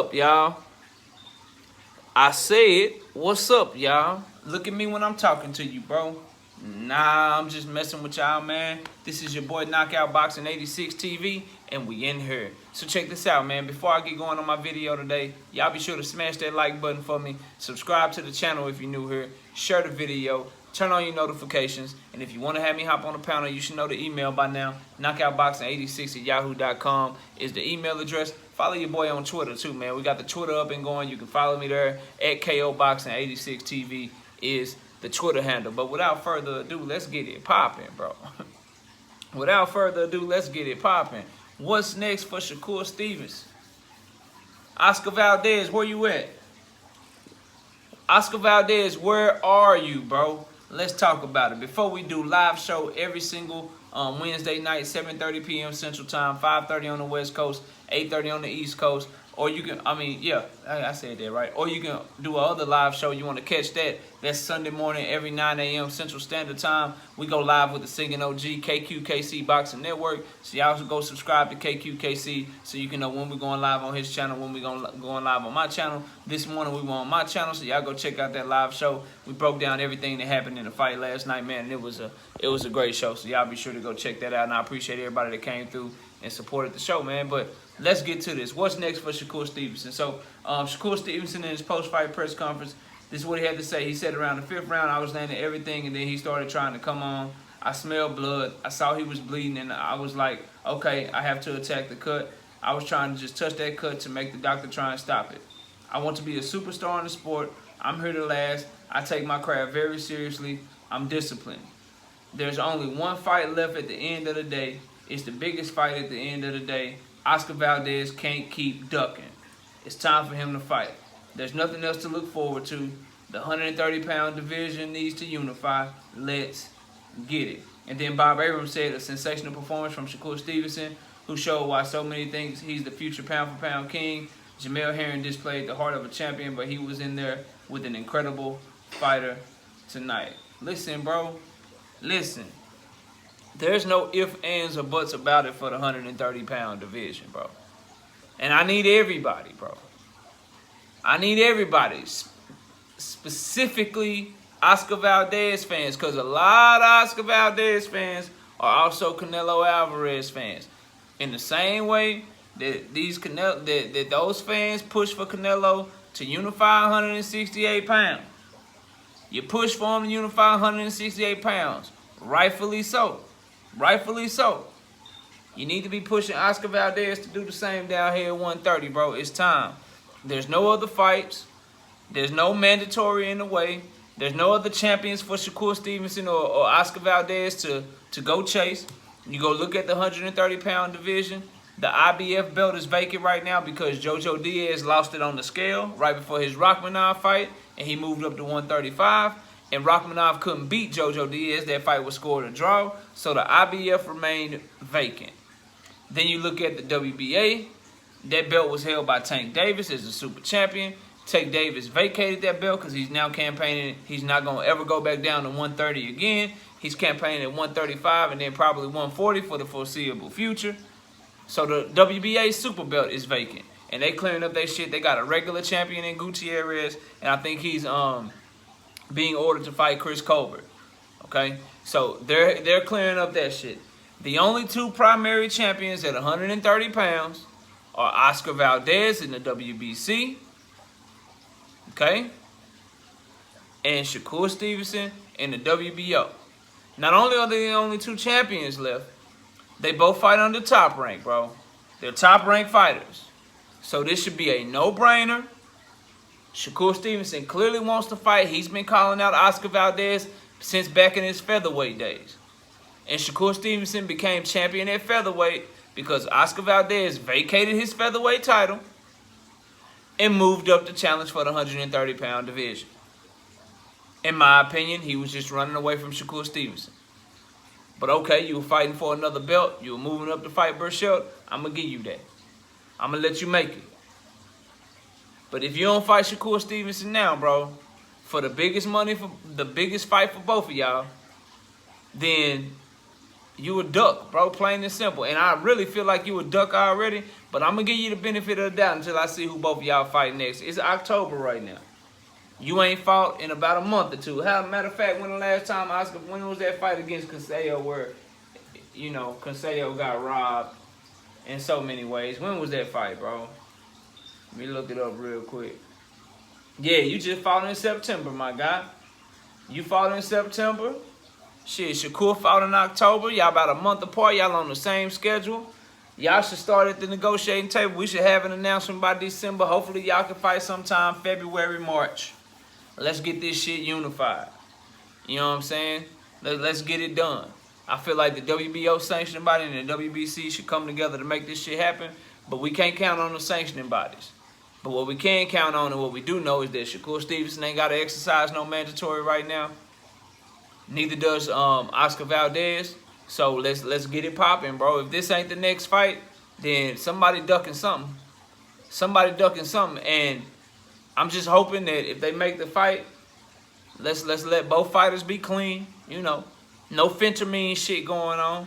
up, y'all? I said, what's up, y'all? Look at me when I'm talking to you, bro. Nah, I'm just messing with y'all, man. This is your boy Knockout Boxing 86 TV, and we in here. So check this out, man. Before I get going on my video today, y'all be sure to smash that like button for me. Subscribe to the channel if you're new here. Share the video. Turn on your notifications. And if you want to have me hop on the panel, you should know the email by now. knockoutboxing86@yahoo.com is the email address. Follow your boy on Twitter, too, man. We got the Twitter up and going. You can follow me there. At KOBoxing86 TV is the Twitter handle. But without further ado, let's get it popping, bro. Without further ado, let's get it popping. What's next for Shakur Stevenson? Oscar Valdez, where you at? Oscar Valdez, where are you, bro? Let's talk about it. Before we do, live show every single Wednesday night, 7:30 p.m. Central Time, 5:30 on the West Coast, 8:30 on the East Coast. Or you can, I said that right. Or you can do another live show. You want to catch that? That's Sunday morning, every 9 a.m. Central Standard Time. We go live with the Singing OG, KQKC Boxing Network. So y'all also go subscribe to KQKC so you can know when we're going live on his channel, when we're going live on my channel. This morning we were on my channel, so y'all go check out that live show. We broke down everything that happened in the fight last night, man, and it was a great show. So y'all be sure to go check that out, and I appreciate everybody that came through and supported the show, man. But let's get to this. What's next for Shakur Stevenson? So Shakur Stevenson in his post-fight press conference, this is what he had to say. He said around the 5th round, I was landing everything, and then he started trying to come on. I smelled blood. I saw he was bleeding, and I was like, okay, I have to attack the cut. I was trying to just touch that cut to make the doctor try and stop it. I want to be a superstar in the sport. I'm here to last. I take my craft very seriously. I'm disciplined. There's only one fight left at the end of the day. It's the biggest fight at the end of the day. Oscar Valdez can't keep ducking. It's time for him to fight. There's nothing else to look forward to. The 130-pound division needs to unify. Let's get it. And then Bob Abrams said a sensational performance from Shakur Stevenson, who showed why so many think he's the future pound-for-pound king. Jamel Herring displayed the heart of a champion, but he was in there with an incredible fighter tonight. Listen, bro. Listen. There's no ifs, ands, or buts about it for the 130-pound division, bro. And I need everybody, bro. I need everybody. Specifically Oscar Valdez fans, because a lot of Oscar Valdez fans are also Canelo Alvarez fans. In the same way that those fans push for Canelo to unify 168 pounds. You push for him to unify 168 pounds. Rightfully so. Rightfully so. You need to be pushing Oscar Valdez to do the same down here at 130, bro. It's time. There's no other fights. There's no mandatory in the way. There's no other champions for Shakur Stevenson or Oscar Valdez to go chase. You go look at the 130-pound division. The IBF belt is vacant right now because Jojo Diaz lost it on the scale right before his Rachmanov fight, and he moved up to 135. And Rachmanov couldn't beat Jojo Diaz. That fight was scored a draw. So the IBF remained vacant. Then you look at the WBA. That belt was held by Tank Davis as the super champion. Tank Davis vacated that belt because he's now campaigning. He's not going to ever go back down to 130 again. He's campaigning at 135 and then probably 140 for the foreseeable future. So the WBA super belt is vacant. And they clearing up their shit. They got a regular champion in Gutierrez. And I think he's being ordered to fight Chris Colbert. Okay? So they're clearing up that shit. The only two primary champions at 130 pounds are Oscar Valdez in the WBC. Okay? And Shakur Stevenson in the WBO. Not only are they the only two champions left, they both fight under top rank, bro. They're top rank fighters. So this should be a no-brainer. Shakur Stevenson clearly wants to fight. He's been calling out Oscar Valdez since back in his featherweight days. And Shakur Stevenson became champion at featherweight because Oscar Valdez vacated his featherweight title and moved up to challenge for the 130-pound division. In my opinion, he was just running away from Shakur Stevenson. But okay, you were fighting for another belt. You were moving up to fight Burchell. I'm going to give you that. I'm going to let you make it. But if you don't fight Shakur Stevenson now, bro, for the biggest money, for the biggest fight for both of y'all, then you a duck, bro, plain and simple. And I really feel like you a duck already But I'm going to give you the benefit of the doubt until I see who both of y'all fight next. It's October right now. You ain't fought in about a month or two. Matter of fact, when was that fight against Consejo where, you know, Consejo got robbed in so many ways? When was that fight, bro? Let me look it up real quick. Yeah, you just fought in September, my guy. You fought in September. Shit, Shakur fought in October. Y'all about a month apart. Y'all on the same schedule. Y'all should start at the negotiating table. We should have an announcement by December. Hopefully, y'all can fight sometime February, March. Let's get this shit unified. You know what I'm saying? Let's get it done. I feel like the WBO sanctioning body and the WBC should come together to make this shit happen. But we can't count on the sanctioning bodies. But what we can count on and what we do know is that Shakur Stevenson ain't got to exercise no mandatory right now. Neither does Oscar Valdez. So let's get it popping, bro. If this ain't the next fight, then somebody ducking something. Somebody ducking something. And I'm just hoping that if they make the fight, let's let both fighters be clean. You know, no fentanyl shit going on.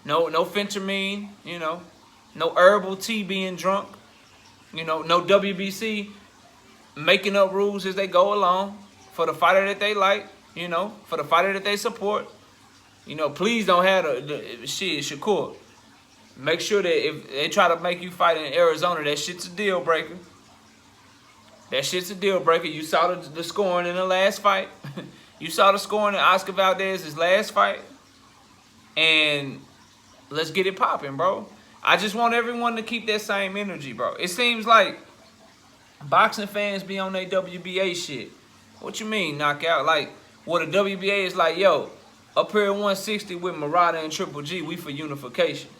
No fentanyl. You know, no herbal tea being drunk. You know, no WBC making up rules as they go along for the fighter that they like. You know, for the fighter that they support. You know, please don't have the shit, Shakur. Make sure that if they try to make you fight in Arizona, that shit's a deal breaker. That shit's a deal breaker. You saw the scoring in the last fight. You saw the scoring in Oscar Valdez's last fight. And let's get it popping, bro. I just want everyone to keep that same energy, bro. It seems like boxing fans be on their WBA shit. What you mean, knockout? Like, what the WBA is like, yo, up here at 160 with Murata and Triple G, we for unification.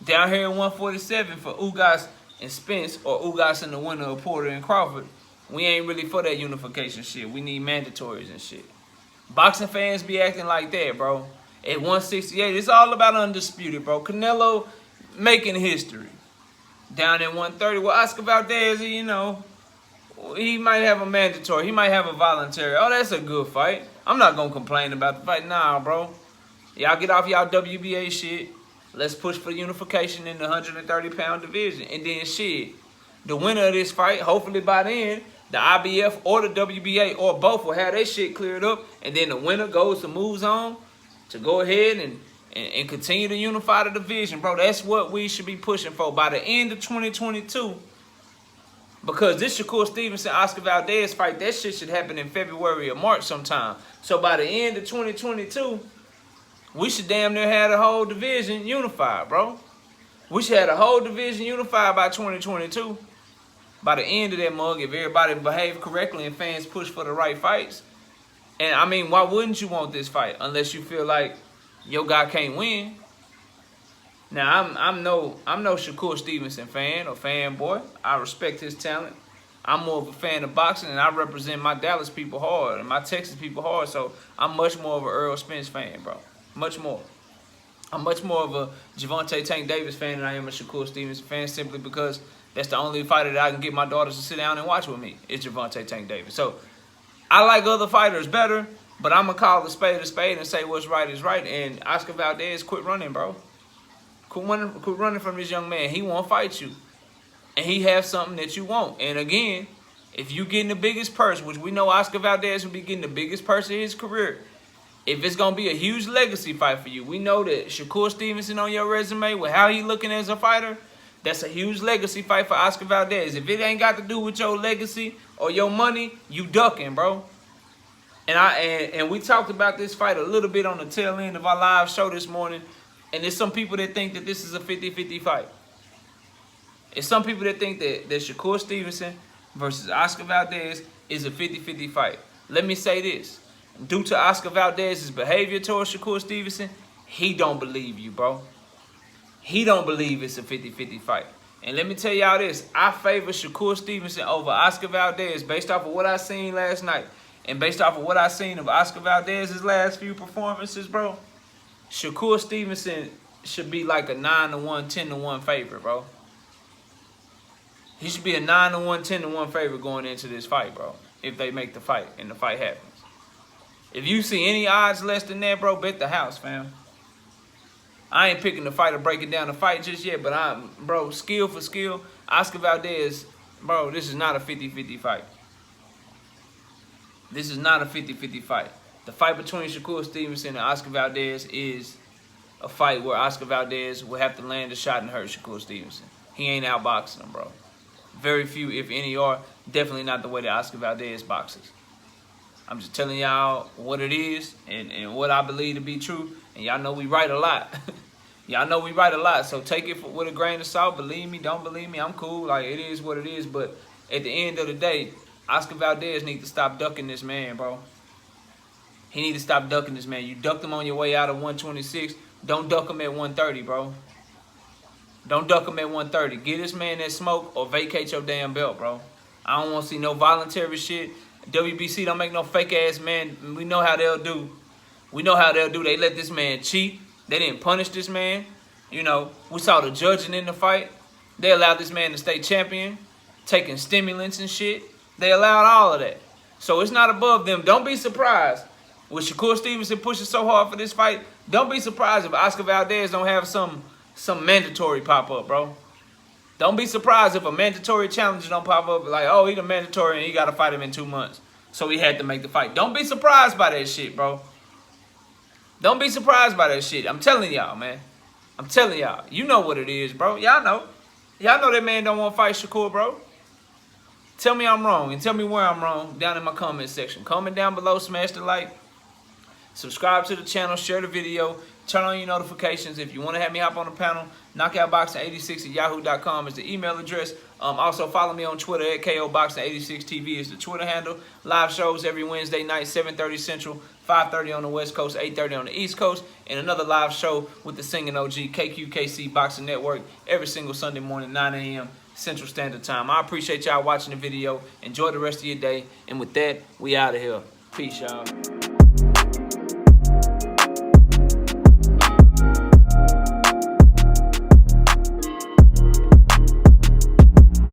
Down here at 147 for Ugas and Spence, or Ugas and the winner of Porter and Crawford, we ain't really for that unification shit. We need mandatories and shit. Boxing fans be acting like that, bro. At 168, it's all about undisputed, bro. Canelo making history. Down at 130, well, Oscar Valdez, you know, he might have a mandatory. He might have a voluntary. Oh, that's a good fight. I'm not going to complain about the fight. Nah, bro. Y'all get off y'all WBA shit. Let's push for unification in the 130-pound division. And then, shit, the winner of this fight, hopefully by then, the IBF or the WBA or both will have their shit cleared up. And then the winner goes to moves on to go ahead and continue to unify the division, bro. That's what we should be pushing for by the end of 2022. Because this Shakur Stevenson, Oscar Valdez fight, that shit should happen in February or March sometime. So by the end of 2022, we should damn near have the whole division unified, bro. We should have the whole division unified by 2022. By the end of that mug, if everybody behave correctly and fans push for the right fights. And I mean, why wouldn't you want this fight unless you feel like your guy can't win? Now, I'm no Shakur Stevenson fan or fanboy. I respect his talent. I'm more of a fan of boxing, and I represent my Dallas people hard and my Texas people hard. So I'm much more of an Earl Spence fan, bro. Much more. I'm much more of a Gervonta Tank Davis fan than I am a Shakur Stevenson fan, simply because that's the only fighter that I can get my daughters to sit down and watch with me. Is Gervonta Tank Davis. So I like other fighters better, but I'm going to call a spade and say what's right is right. And Oscar Valdez, quit running, bro. Quit running from this young man. He won't fight you. And he has something that you want. And again, if you getting the biggest purse, which we know Oscar Valdez will be getting the biggest purse of his career, if it's going to be a huge legacy fight for you, we know that Shakur Stevenson on your resume, with how he looking as a fighter, that's a huge legacy fight for Oscar Valdez. If it ain't got to do with your legacy or your money, you ducking, bro. And we talked about this fight a little bit on the tail end of our live show this morning. And there's some people that think that this is a 50-50 fight. It's some people that think that Shakur Stevenson versus Oscar Valdez is a 50-50 fight. Let me say this. Due to Oscar Valdez's behavior towards Shakur Stevenson, he don't believe you, bro. He don't believe it's a 50-50 fight. And let me tell y'all this. I favor Shakur Stevenson over Oscar Valdez based off of what I seen last night. And based off of what I seen of Oscar Valdez's last few performances, bro, Shakur Stevenson should be like a 9-1, 10-1 favorite, bro. He should be a 9-1, 10-1 favorite going into this fight, bro, if they make the fight and the fight happens. If you see any odds less than that, bro, bet the house, fam. I ain't picking the fight or breaking down the fight just yet, but bro, skill for skill, Oscar Valdez, bro, this is not a 50-50 fight. This is not a 50-50 fight. The fight between Shakur Stevenson and Oscar Valdez is a fight where Oscar Valdez will have to land a shot and hurt Shakur Stevenson. He ain't outboxing him, bro. Very few, if any, are. Definitely not the way that Oscar Valdez boxes. I'm just telling y'all what it is and what I believe to be true. And y'all know we right a lot. Y'all know we right a lot. So take it with a grain of salt. Believe me, don't believe me, I'm cool. Like, it is what it is. But at the end of the day, Oscar Valdez needs to stop ducking this man, bro. He need to stop ducking this man. You ducked him on your way out of 126. Don't duck him at 130, bro. Don't duck him at 130. Get this man that smoke or vacate your damn belt, bro. I don't want to see no voluntary shit. WBC don't make no fake-ass man. We know how they'll do. We know how they'll do. They let this man cheat. They didn't punish this man. You know, we saw the judging in the fight. They allowed this man to stay champion, taking stimulants and shit. They allowed all of that. So it's not above them. Don't be surprised. With Shakur Stevenson pushing so hard for this fight, don't be surprised if Oscar Valdez don't have some mandatory pop up, bro. Don't be surprised if a mandatory challenge don't pop up like, oh, he the mandatory and he got to fight him in 2 months. So he had to make the fight. Don't be surprised by that shit, bro. Don't be surprised by that shit. I'm telling y'all, man. I'm telling y'all. You know what it is, bro. Y'all know. Y'all know that man don't want to fight Shakur, bro. Tell me I'm wrong and tell me where I'm wrong down in my comment section. Comment down below, smash the like. Subscribe to the channel, share the video, turn on your notifications. If you want to have me hop on the panel, knockoutboxing86@yahoo.com is the email address. Also, follow me on Twitter at KOBoxing86TV is the Twitter handle. Live shows every Wednesday night, 7:30 Central, 5:30 on the West Coast, 8:30 on the East Coast. And another live show with the singing OG, KQKC Boxing Network, every single Sunday morning, 9 a.m. Central Standard Time. I appreciate y'all watching the video. Enjoy the rest of your day. And with that, we out of here. Peace, y'all.